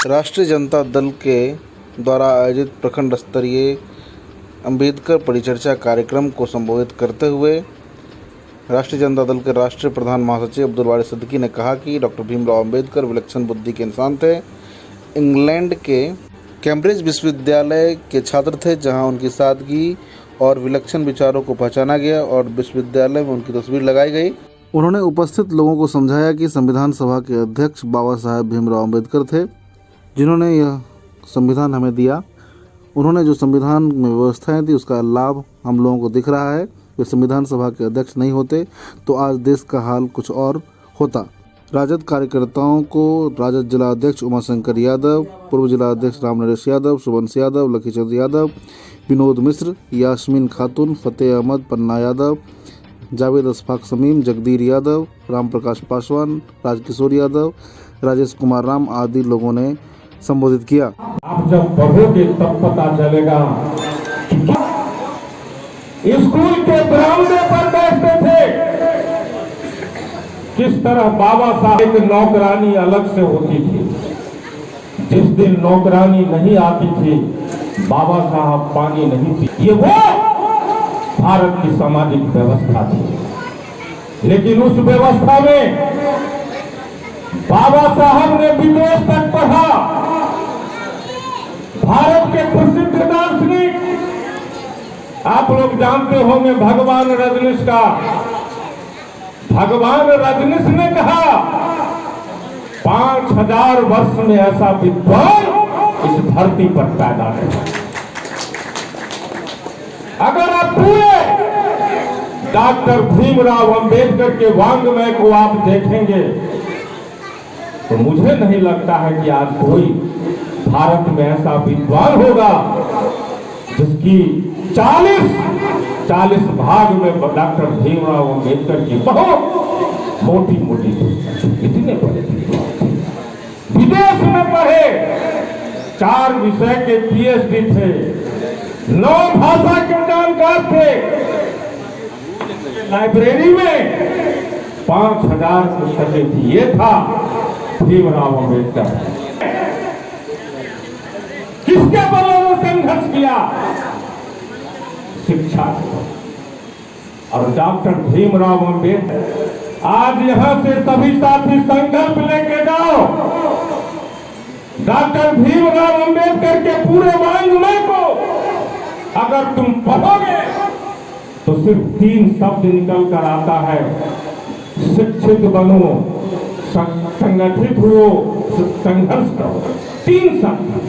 राष्ट्रीय जनता दल के द्वारा आयोजित प्रखंड स्तरीय अंबेडकर परिचर्चा कार्यक्रम को संबोधित करते हुए राष्ट्रीय जनता दल के राष्ट्रीय प्रधान महासचिव अब्दुल वारिस सिद्दीकी ने कहा कि डॉक्टर भीमराव अंबेडकर विलक्षण बुद्धि के इंसान थे। इंग्लैंड के कैम्ब्रिज विश्वविद्यालय के छात्र थे, जहां उनकी सादगी और विलक्षण विचारों को पहचाना गया और विश्वविद्यालय में उनकी तस्वीर लगाई गई। उन्होंने उपस्थित लोगों को समझाया कि संविधान सभा के अध्यक्ष बाबा साहेब भीमराव अंबेडकर थे, जिन्होंने यह संविधान हमें दिया। उन्होंने जो संविधान में व्यवस्थाएं दी, उसका लाभ हम लोगों को दिख रहा है। वे संविधान सभा के अध्यक्ष नहीं होते तो आज देश का हाल कुछ और होता। राजद कार्यकर्ताओं को राजद जिला अध्यक्ष उमाशंकर यादव, पूर्व जिला अध्यक्ष रामनरेश यादव, शुभंश यादव, लखीचंद यादव, विनोद मिश्र, यास्मीन खातून, फतेह अहमद, पन्ना यादव, जावेद अशफाक शमीम, जगदीर यादव, राम प्रकाश पासवान, राजकिशोर यादव, राजेश कुमार राम आदि लोगों ने संबोधित किया। आप जब पढ़ोगे तब पता चलेगा। स्कूल के बरामदे पर बैठते थे, किस तरह बाबा साहेब की नौकरानी अलग से होती थी। जिस दिन नौकरानी नहीं आती थी, बाबा साहब पानी नहीं पी। ये वो भारत की सामाजिक व्यवस्था थी। लेकिन उस व्यवस्था में बाबा साहब ने विदेश तक पढ़ा। भारत के प्रसिद्ध दार्शनिक, आप लोग जानते होंगे भगवान रजनीश का। भगवान रजनीश ने कहा 5000 वर्ष में ऐसा विद्वान इस धरती पर पैदा नहीं। अगर आप पूरे डॉक्टर भीमराव अंबेडकर के वांग्मय को आप देखेंगे तो मुझे नहीं लगता है कि आज कोई भारत में ऐसा विद्वान होगा जिसकी 40 भाग में डॉक्टर भीमराव अंबेडकर की बहुत मोटी मोटी इतने बड़े विदेश में पढ़े, 4 विषय के पीएचडी थे, 9 भाषा के जानकार थे। लाइब्रेरी में 5000 पुस्तकें थी। ये था भीमराव अंबेडकर। किसके बल में संघर्ष किया? शिक्षा। और डॉक्टर भीमराव अंबेडकर, आज यहां से सभी साथी संकल्प लेके जाओ, डॉक्टर भीमराव अंबेडकर के पूरे वांग्मय को अगर तुम पढ़ोगे तो सिर्फ 3 शब्द निकल कर आता है। शिक्षित बनो, संगठित हो, संघर्ष करो। 3 शब्द,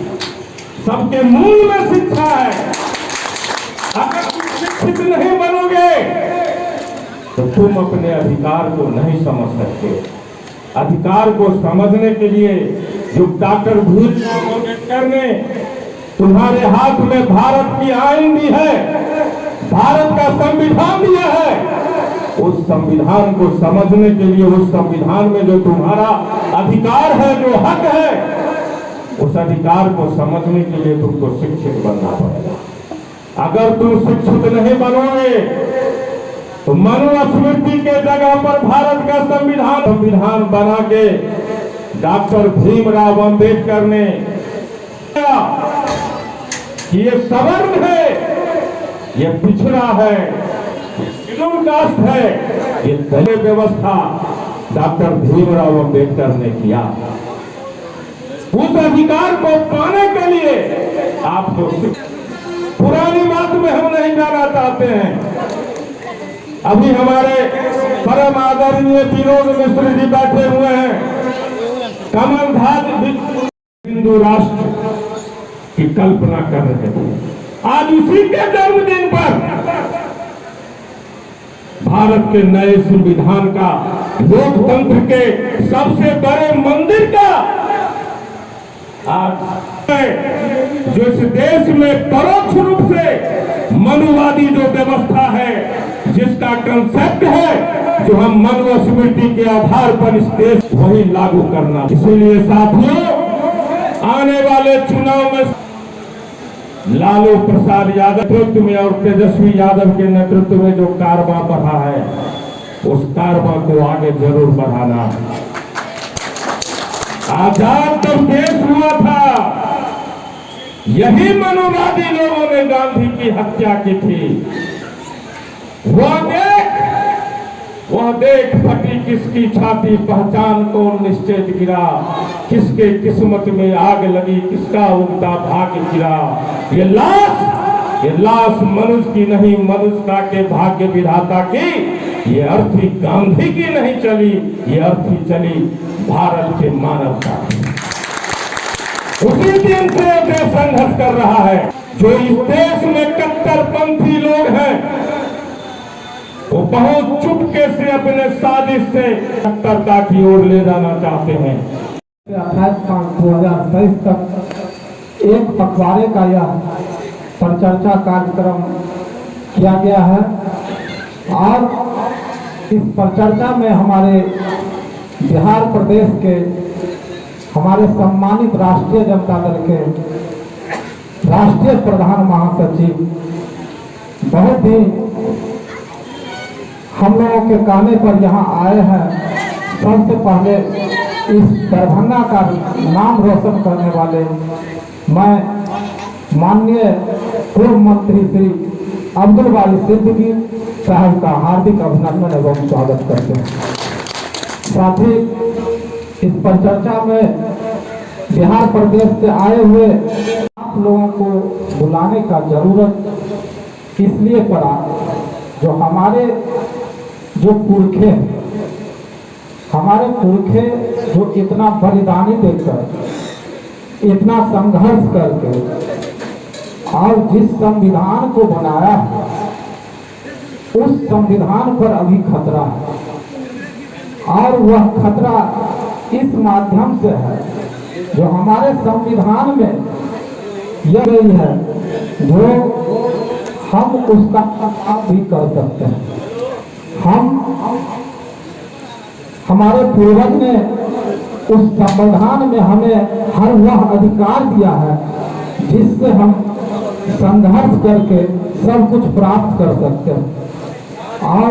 सबके मूल में शिक्षा है। अगर तुम शिक्षित नहीं बनोगे तो तुम अपने अधिकार को नहीं समझ सकते। अधिकार को समझने के लिए जो डॉक्टर भीमराव अंबेडकर ने तुम्हारे हाथ में भारत की आईन दी है, भारत का संविधान दिया है, उस संविधान को समझने के लिए, उस संविधान में जो तुम्हारा अधिकार है, जो हक है, उस अधिकार को समझने के लिए तुमको शिक्षित बनना पड़ेगा। अगर तुम शिक्षित नहीं बनोगे तो मनुस्मृति के जगह पर भारत का संविधान बना के डॉक्टर भीमराव अंबेडकर ने कि ये सवर्ण है, ये पिछड़ा है, शेड्यूल कास्ट है, ये दलित व्यवस्था डॉक्टर भीमराव अंबेडकर ने किया। उस अधिकार को पाने के लिए आपको पुरानी बात में हम नहीं जाना चाहते हैं। अभी हमारे परम आदरणीय विनोद मिश्र जी बैठे हुए हैं, कमलधाज हिंदू राष्ट्र की कल्पना कर रहे थे। आज उसी के जन्मदिन पर भारत के नए संविधान का, लोकतंत्र के सबसे बड़े मंदिर का आज जो इस देश में परोक्ष रूप से मनुवादी जो व्यवस्था है, जिसका कंसेप्ट है, जो हम मनुस्मृति के आधार पर इस देश वही लागू करना। इसीलिए साथियों, आने वाले चुनाव में लालू प्रसाद यादव नेतृत्व में और तेजस्वी यादव के नेतृत्व में जो कारवां बढ़ा है, उस कारवां को आगे जरूर बढ़ाना। आजाद जब देश हुआ था यही मनुवादी लोगों ने गांधी की हत्या की थी। वह देख फटी किसकी छाती, पहचान को निश्चित गिरा, किसके किस्मत में आग लगी, किसका उगता भाग्य गिरा। ये लाश मनुष्य की नहीं, मनुष्यता के भाग्य विधाता की। ये अर्थी गांधी की नहीं चली, ये अर्थी चली भारत के मानवता की। उसी दिन से देश संघर्ष कर रहा है। जो इस देश में कट्टरपंथी लोग हैं, वो बहुत चुपके से अपने साजिश से कट्टरता की ओर ले जाना चाहते हैं। 28/5/2023 तक एक पखवाड़े का यह परिचर्चा कार्यक्रम किया गया है और इस परिचर्चा में हमारे बिहार प्रदेश के हमारे सम्मानित राष्ट्रीय जनता दल के राष्ट्रीय प्रधान महासचिव बहुत ही हम लोगों के कहने पर यहाँ आए हैं। सबसे पहले इस दरभंगा का नाम रोशन करने वाले मैं माननीय पूर्व मंत्री श्री अब्दुल बारी सिद्दीकी साहब का हार्दिक अभिनंदन एवं स्वागत करते हैं। साथ ही इस परिचर्चा में बिहार प्रदेश से आए हुए आप लोगों को बुलाने का जरूरत इसलिए पड़ा, जो हमारे पुरखे जो इतना बलिदानी देकर, इतना संघर्ष करके और जिस संविधान को बनाया है, उस संविधान पर अभी खतरा है और वह खतरा इस माध्यम से है जो हमारे संविधान में यह गई है, जो हम उसका काम भी कर सकते हैं। हमारे पूर्वज ने उस संविधान में हमें हर वह अधिकार दिया है जिससे हम संघर्ष करके सब कुछ प्राप्त कर सकते हैं और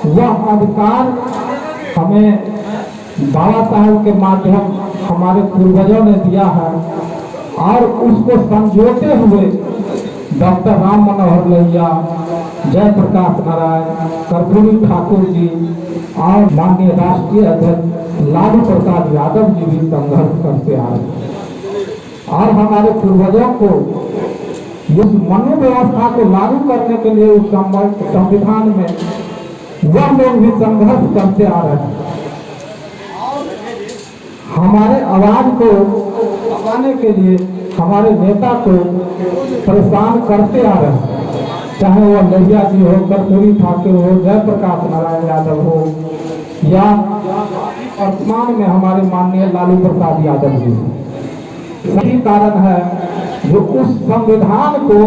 वह अधिकार हमें बाबा साहब के माध्यम हमारे पूर्वजों ने दिया है और उसको संजोते हुए डॉक्टर राम मनोहर लोहिया, जयप्रकाश नारायण, कर्पूरी ठाकुर जी और माननीय राष्ट्रीय अध्यक्ष लालू प्रसाद यादव जी भी संघर्ष करते आ रहे हैं और हमारे पूर्वजों को उस मनु व्यवस्था को लागू करने के लिए उस संविधान में वह लोग भी संघर्ष करते आ रहे हैं। हमारे आवाज को दबाने के लिए हमारे नेता को परेशान करते आ रहे हैं, चाहे वह लोहिया जी हो, कर्पूरी ठाकुर हो, जयप्रकाश नारायण यादव हो या वर्तमान में हमारे माननीय लालू प्रसाद यादव जी। सही कारण है जो उस संविधान को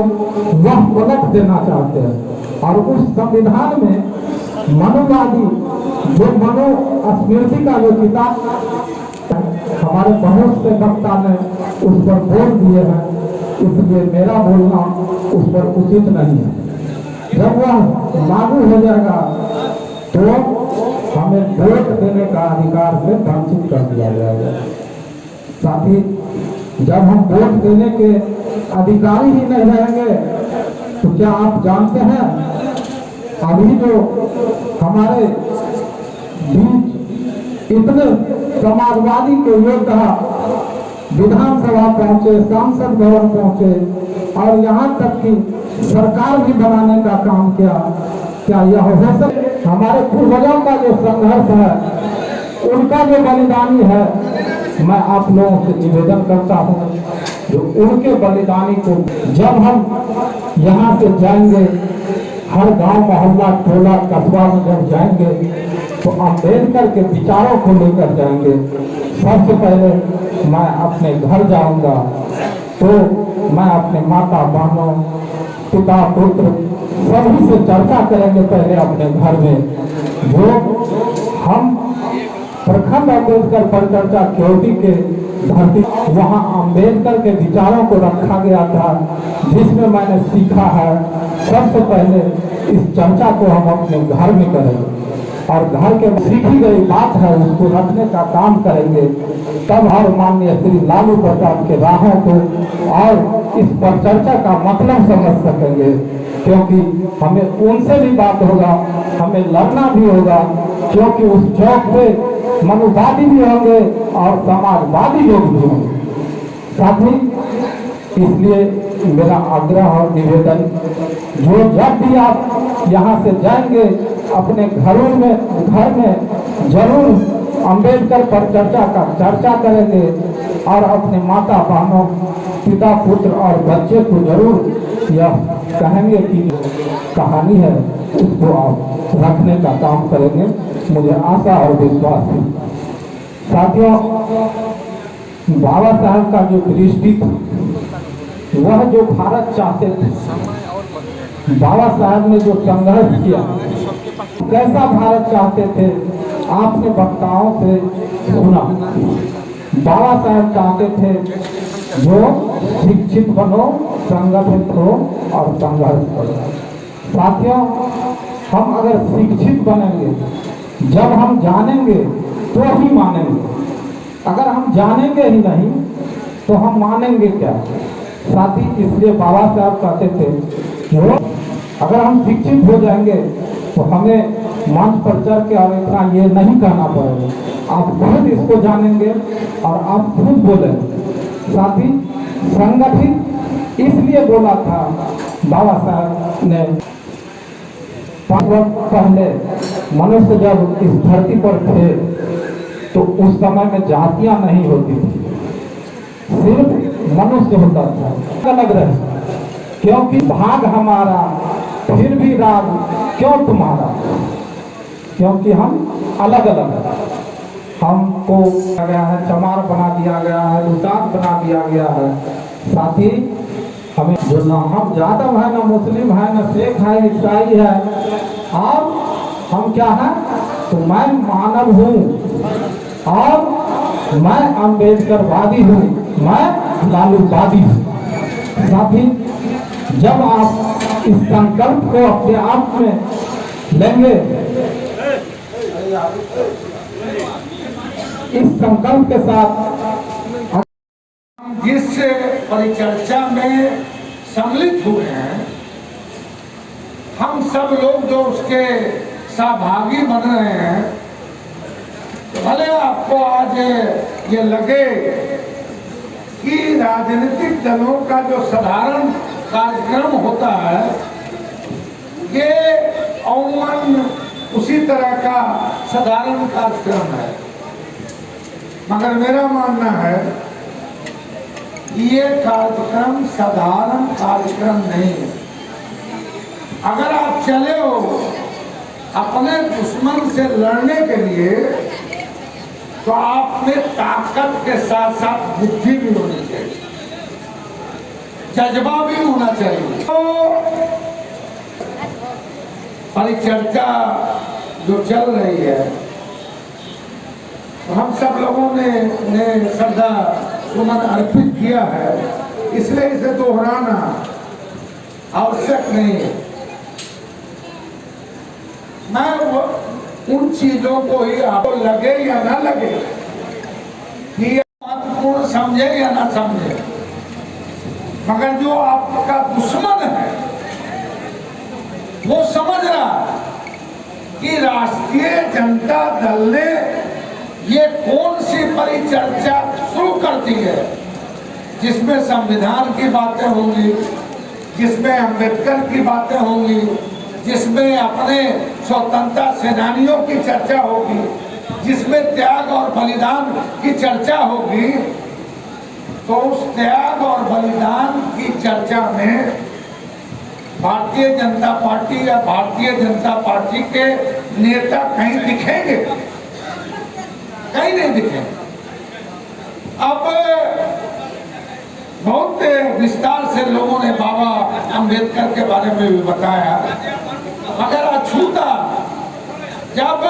वह पलट देना चाहते हैं और उस संविधान में मनुवादी जो मनु स्मृति का जो किताब हमारे बहुत से वक्ता ने उस पर बोल दिए हैं, इसलिए मेरा बोलना उस पर उचित नहीं है। जब वह लागू हो जाएगा तो हमें वोट देने का अधिकार से वंचित कर दिया जाएगा। साथ ही जब हम वोट देने के अधिकारी ही नहीं रहेंगे तो क्या आप जानते हैं अभी जो हमारे बीच इतने समाजवादी के योद्धा विधानसभा पहुंचे, सांसद भवन पहुंचे और यहाँ तक कि सरकार भी बनाने का काम किया, क्या यह हो सकता? हमारे पूर्वजों का जो संघर्ष है, उनका जो बलिदानी है, मैं आप लोगों से निवेदन करता हूँ जो उनके बलिदानी को जब हम यहाँ से जाएंगे, हर गांव मोहल्ला टोला कस्बा में जब जाएंगे तो अम्बेडकर के विचारों को लेकर जाएंगे। सबसे पहले मैं अपने घर जाऊंगा तो मैं अपने माता बहनों, पिता पुत्र सभी से चर्चा करेंगे पहले अपने घर में। जो हम प्रखंड अम्बेडकर परिचर्चा केवटी के धरती, वहाँ अम्बेडकर के विचारों को रखा गया था जिसमें मैंने सीखा है। सबसे पहले इस चर्चा को हम अपने घर में करेंगे और घर के सीखी गई बात है उसको रखने का काम करेंगे। तब हर माननीय श्री लालू प्रसाद के राहों को और इस पर चर्चा का मतलब समझ सकेंगे, क्योंकि हमें उनसे भी बात होगा, हमें लड़ना भी होगा, क्योंकि उस चौक पे मनुवादी भी होंगे और समाजवादी लोग भी होंगे। साथ ही इसलिए मेरा आग्रह और निवेदन, जो जब भी आप यहाँ से जाएंगे अपने घर में जरूर अंबेडकर पर चर्चा करेंगे और अपने माता बहनों, पिता पुत्र और बच्चे को जरूर यह कहेंगे कि कहानी है उसको आप रखने का काम करेंगे। मुझे आशा और विश्वास है। साथियों, बाबा साहब का जो दृष्टि था, वह जो भारत चाहते थे, बाबा साहब ने जो संघर्ष किया, कैसा भारत चाहते थे आपने वक्ताओं से सुना। बाबा साहब चाहते थे जो शिक्षित बनो, संगठित हो और संघर्ष करो। साथियों, हम अगर शिक्षित बनेंगे, जब हम जानेंगे तो ही मानेंगे। अगर हम जानेंगे ही नहीं तो हम मानेंगे क्या। साथी, इसलिए बाबा साहब कहते थे जो अगर हम शिक्षित हो जाएंगे तो हमें मंच पर चढ़ के और इतना ये नहीं कहना पड़ेगा, आप खुद इसको जानेंगे और आप खुद बोलेंगे। साथी, संगठित इसलिए बोला था बाबा साहब ने, 5 वर्ष पहले मनुष्य जब इस धरती पर थे तो उस समय में जातियां नहीं होती थी, सिर्फ मनुष्य होता था। अलग रहे, क्योंकि भाग हमारा फिर भी राग क्यों तुम्हारा, क्योंकि हम अलग अलग हैं। हमको गया है, चमार बना दिया गया है, लुटान बना दिया गया है। साथ ही हमें जो ना हम यादव है, ना मुस्लिम है, ना सिख है, ईसाई है, और हम क्या है तो मैं मानव हूँ और मैं अम्बेडकरवादी हूँ, मैं लालूवादी हूँ। साथ ही जब आप इस संकल्प को अपने आप में लेंगे, इस संकल्प के साथ जिस परिचर्चा में सम्मिलित हुए हैं, हम सब लोग जो उसके सहभागी बन रहे हैं, भले आपको आज ये लगे कि राजनीतिक दलों का जो साधारण कार्यक्रम होता है ये अमूमन उसी तरह का साधारण कार्यक्रम है, मगर मेरा मानना है ये कार्यक्रम साधारण कार्यक्रम नहीं है। अगर आप चले हो अपने दुश्मन से लड़ने के लिए तो आप में ताकत के साथ साथ बुद्धि भी होनी चाहिए, जज्बा भी होना चाहिए। तो परिचर्चा जो चल रही है, तो हम सब लोगों ने श्रद्धा सुमन अर्पित किया है, इसलिए इसे दोहराना आवश्यक नहीं है। मैं उन चीजों को ही आपको लगे या ना लगे, कि महत्वपूर्ण समझे या ना समझे, मगर जो आपका दुश्मन है वो समझ रहा है कि राष्ट्रीय जनता दल ने ये कौन सी परिचर्चा शुरू कर दी है जिसमें संविधान की बातें होंगी, जिसमें अंबेडकर की बातें होंगी, जिसमें अपने स्वतंत्रता सेनानियों की चर्चा होगी, जिसमें त्याग और बलिदान की चर्चा होगी। तो उस त्याग और बलिदान की चर्चा में भारतीय जनता पार्टी या भारतीय जनता पार्टी के नेता कहीं दिखेंगे? कहीं नहीं दिखेंगे। अब बहुत विस्तार से लोगों ने बाबा अंबेडकर के बारे में भी बताया, मगर अछूता जब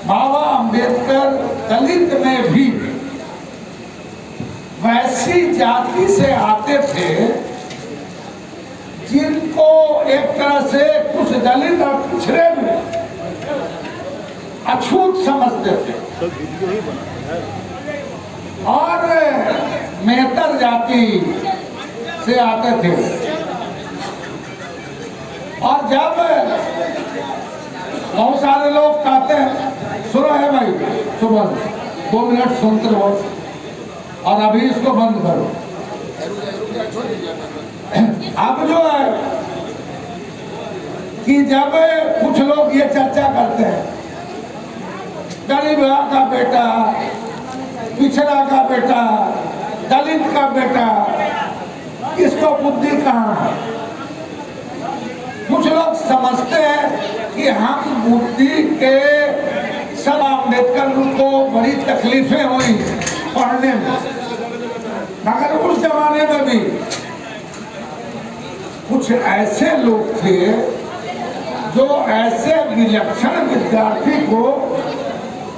बाबा अंबेडकर दलित में भी वैसी जाति से आते थे जिनको एक तरह से कुछ दलित और पिछड़े में अछूत समझते थे, और मेहतर जाति से आते थे। और जब बहुत सारे लोग कहते हैं, सुनो है भाई, सुबह 2 मिनट सुनते रहो और अभी इसको बंद करो। अब जो है कि जब कुछ लोग ये चर्चा करते हैं, गरीब का बेटा, पिछड़ा का बेटा, दलित का बेटा, इसको बुद्धि कहाँ है? कुछ लोग समझते हैं कि हम बुद्धि के सब अम्बेडकर को बड़ी तकलीफें हुई पढ़ने में, मगर उस जमाने में भी कुछ ऐसे लोग थे जो ऐसे विलक्षण विद्यार्थी को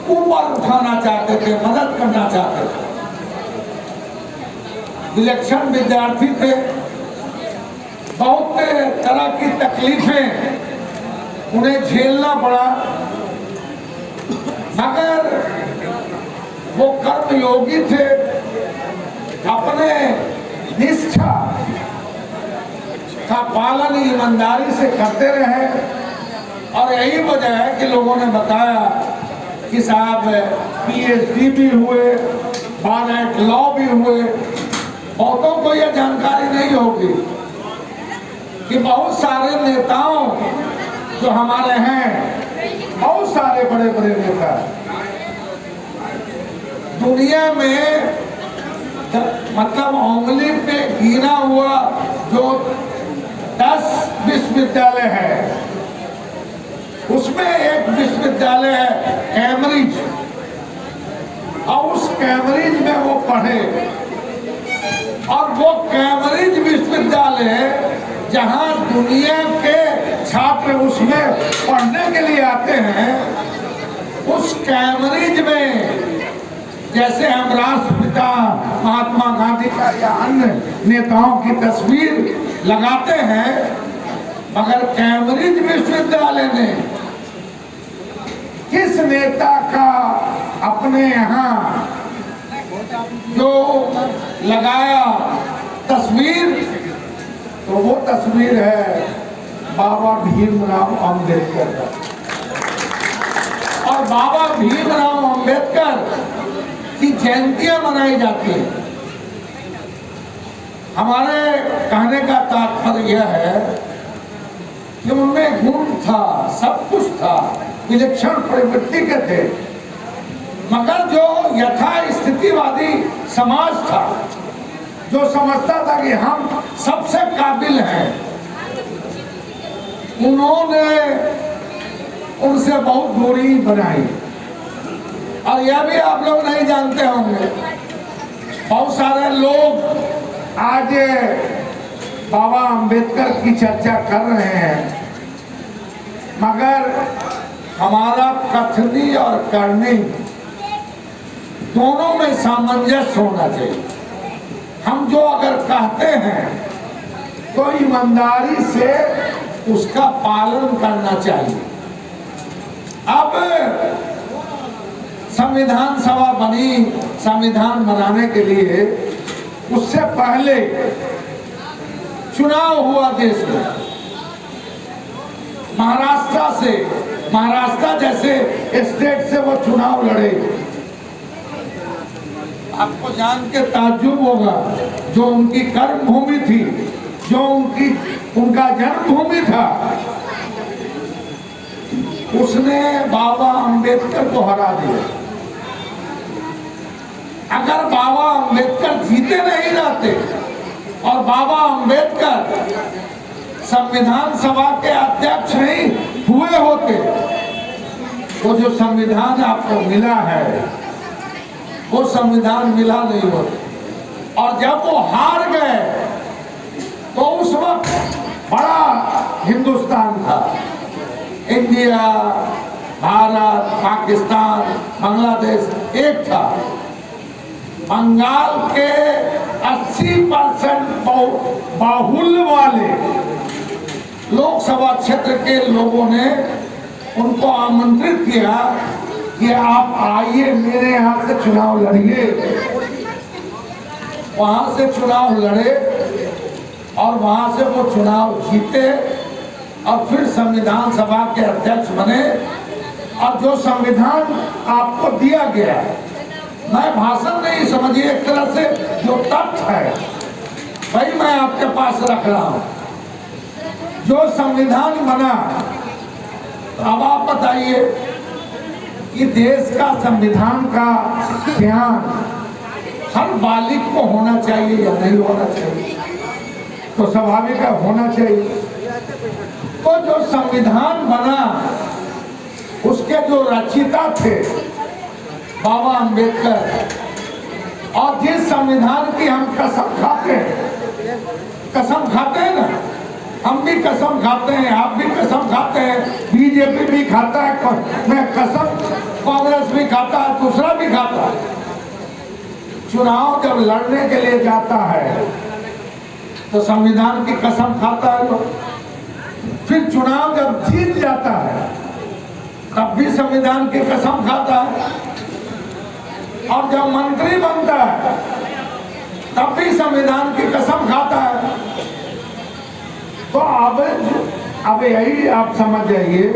ऊपर उठाना चाहते थे, मदद करना चाहते थे। विलक्षण विद्यार्थी थे, बहुत तरह की तकलीफें उन्हें झेलना पड़ा, मगर वो कर्मयोगी थे, अपने निष्ठा का पालन ईमानदारी से करते रहे। और यही वजह है कि लोगों ने बताया कि साहब PhD भी हुए, बार लॉ भी हुए। बहुतों को यह जानकारी नहीं होगी कि बहुत सारे नेताओं जो हमारे हैं, बहुत सारे बड़े बड़े नेता दुनिया में, मतलब उंगली पे गिना हुआ जो 10 विश्वविद्यालय है, उसमें एक विश्वविद्यालय है कैम्ब्रिज, और उस कैम्ब्रिज में वो पढ़े। और वो कैम्ब्रिज विश्वविद्यालय जहां दुनिया के छात्र उसमें पढ़ने के लिए आते हैं, उस कैम्ब्रिज में जैसे हम राष्ट्रपिता महात्मा गांधी का या अन्य नेताओं की तस्वीर लगाते हैं, मगर कैम्ब्रिज विश्वविद्यालय ने किस नेता का अपने यहाँ जो लगाया तस्वीर, तो वो तस्वीर है बाबा भीमराव अंबेडकर का। और बाबा भीमराव अंबेडकर की जयंतियां मनाई जाती है। हमारे कहने का तात्पर्य यह है कि उनमें गुण था, सब कुछ था, विलक्षण प्रवृत्ति के थे, मगर जो यथा स्थितिवादी समाज था, जो समझता था कि हम सबसे काबिल हैं, उन्होंने उनसे बहुत दूरी बनाई। और यह भी आप लोग नहीं जानते होंगे, बहुत सारे लोग आज बाबा अंबेडकर की चर्चा कर रहे हैं, मगर हमारा कथनी और करनी दोनों में सामंजस्य होना चाहिए। हम जो अगर कहते हैं तो ईमानदारी से उसका पालन करना चाहिए। अब संविधान सभा बनी, संविधान बनाने के लिए, उससे पहले चुनाव हुआ देश में। महाराष्ट्र जैसे स्टेट से वो चुनाव लड़े। आपको जान के ताज्जुब होगा, जो उनकी कर्म भूमि थी, जो उनका जन्मभूमि था, उसने बाबा अंबेडकर को हरा दिया। अगर बाबा अंबेडकर जीते नहीं रहते और बाबा अंबेडकर संविधान सभा के अध्यक्ष नहीं हुए होते, वो जो संविधान आपको मिला है, वो संविधान मिला नहीं होता। और जब वो हार गए तो उस वक्त बड़ा हिंदुस्तान था, इंडिया, भारत, पाकिस्तान, बांग्लादेश एक था। बंगाल के 80% बाहुल्य वाले लोकसभा क्षेत्र के लोगों ने उनको आमंत्रित किया कि आप आइए, मेरे यहाँ से चुनाव लड़िए। वहां से चुनाव लड़े और वहां से वो चुनाव जीते और फिर संविधान सभा के अध्यक्ष बने। और जो संविधान आपको दिया गया है, मैं भाषण नहीं समझिए, एक तरह से जो तथ्य है वही मैं आपके पास रख रहा हूं। जो संविधान बना, अब आप बताइए कि देश का संविधान का ज्ञान हर बालिग को होना चाहिए या नहीं होना चाहिए? तो स्वाभाविक है होना चाहिए। तो जो संविधान बना उसके जो रचयिता थे बाबा अंबेडकर, और जिस संविधान की हम कसम खाते हैं ना, हम भी कसम खाते हैं, आप भी कसम खाते हैं, बीजेपी भी खाता है, मैं कसम, कांग्रेस भी खाता है, दूसरा भी खाता है। चुनाव जब लड़ने के लिए जाता है तो संविधान की कसम खाता है लोग। फिर चुनाव जब जीत जाता है तब भी संविधान की कसम खाता है, और जब मंत्री बनता है तब भी संविधान की कसम खाता है। तो अब यही आप समझ जाइए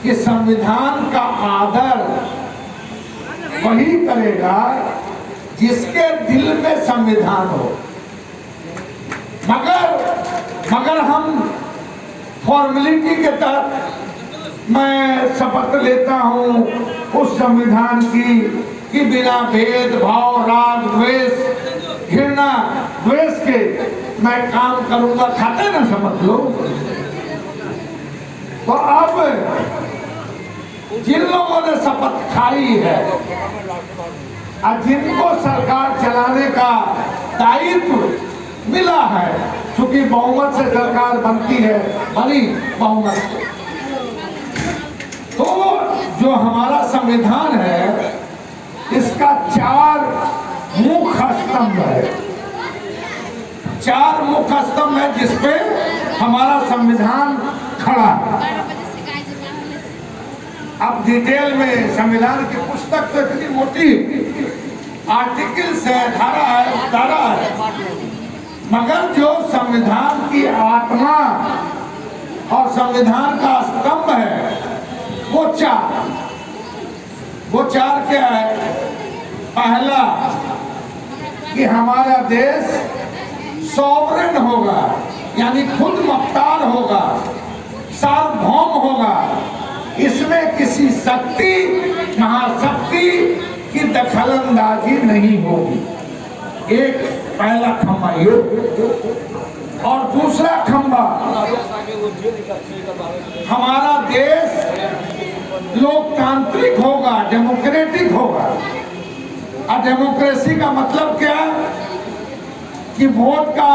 कि संविधान का आदर वही करेगा जिसके दिल में संविधान हो। मगर हम फॉर्मेलिटी के तहत मैं शपथ लेता हूं उस संविधान की कि बिना भेदभाव, राग, द्वेष, घृणा, द्वेष के मैं काम करूंगा, खाते ना शपथ लोग। तो अब जिन लोगों ने शपथ खाई है और जिनको सरकार चलाने का दायित्व मिला है, क्योंकि बहुमत से सरकार बनती है, बड़ी बहुमत से, तो जो हमारा संविधान है इसका 4 मुख्य स्तंभ है। 4 मुख्य स्तंभ है जिसपे हमारा संविधान खड़ा है। अब डिटेल में संविधान की पुस्तक तो इतनी मोटी आर्टिकल्स है, धारा है, मगर जो संविधान की आत्मा और संविधान का स्तंभ है वो चार क्या है? पहला कि हमारा देश सॉवरेन होगा, यानी खुद मुख्तार होगा, सार्वभौम होगा, इसमें किसी शक्ति, महाशक्ति की दखलंदाजी नहीं होगी। एक पहला खंबा ये, और दूसरा खंबा हमारा देश लोकतांत्रिक होगा, डेमोक्रेटिक होगा। और डेमोक्रेसी का मतलब क्या? कि वोट का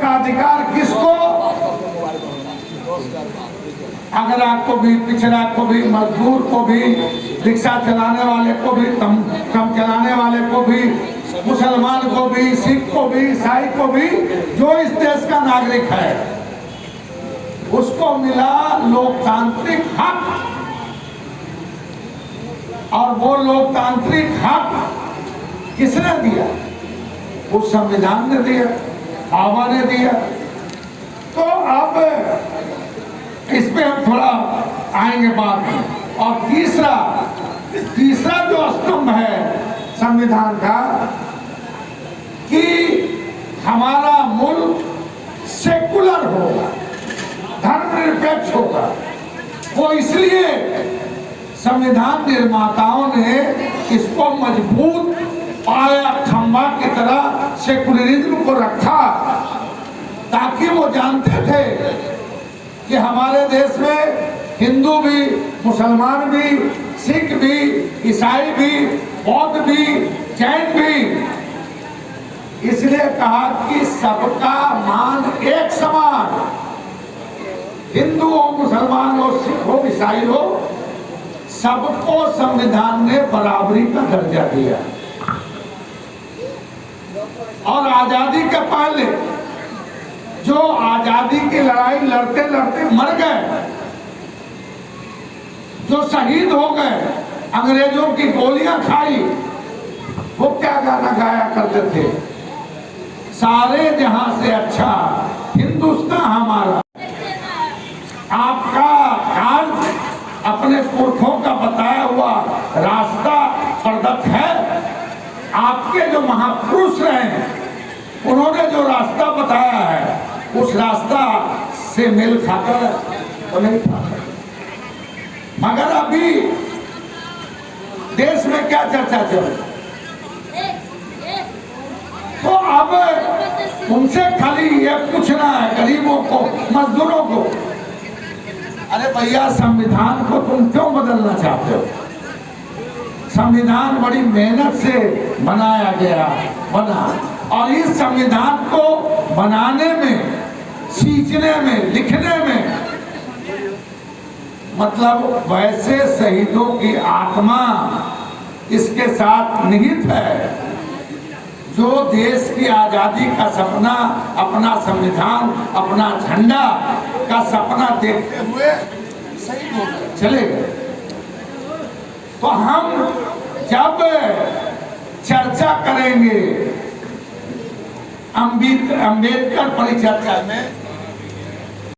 अधिकार किसको? अगर आपको भी, पिछड़ा को भी, मजदूर को भी, रिक्शा चलाने वाले को भी, कम चलाने वाले को भी, मुसलमान को भी, सिख को भी, ईसाई को भी, जो इस देश का नागरिक है उसको मिला लोकतांत्रिक हक। और वो लोकतांत्रिक हक किसने दिया? उस संविधान ने दिया, बाबा ने दिया। तो अब इस पे हम थोड़ा आएंगे बाद में। और तीसरा जो स्तंभ है संविधान का कि हमारा मुल्क सेकुलर होगा, धर्मनिरपेक्ष होगा। वो इसलिए संविधान निर्माताओं ने इसको मजबूत पाया खंबा की तरह सेकुलरिज्म को रखा, ताकि वो जानते थे कि हमारे देश में हिंदू भी, मुसलमान भी, सिख भी, ईसाई भी, बौद्ध भी, जैन भी, इसलिए कहा कि सबका मान एक समान, हिंदू हो, मुसलमान हो, सिख हो, ईसाई हो, सबको संविधान ने बराबरी का दर्जा दिया। और आजादी के पहले जो आजादी की लड़ाई लड़ते लड़ते मर गए, जो शहीद हो गए, अंग्रेजों की गोलियां खाई, वो क्या गाना गाया करते थे, सारे जहां से अच्छा हिंदुस्तान हमारा। आपका कार्य अपने पुरखों का बताया हुआ रास्ता प्रदत्त है। आपके जो महापुरुष रहे उन्होंने जो रास्ता बताया है उस रास्ता से मेल खाकर तो नहीं था। मगर अभी देश में क्या चर्चा चल रही, तो अब उनसे खाली ये पूछना है गरीबों को, मजदूरों को, अरे भैया संविधान को तुम क्यों बदलना चाहते हो? संविधान बड़ी मेहनत से बनाया गया बना, और इस संविधान को बनाने में, सींचने में, लिखने में मतलब वैसे शहीदों की आत्मा इसके साथ निहित है जो देश की आजादी का सपना, अपना संविधान, अपना झंडा का सपना देखते हुए शहीद हो गए, चले गए। तो हम जब चर्चा करेंगे अंबेडकर परिचर्चा में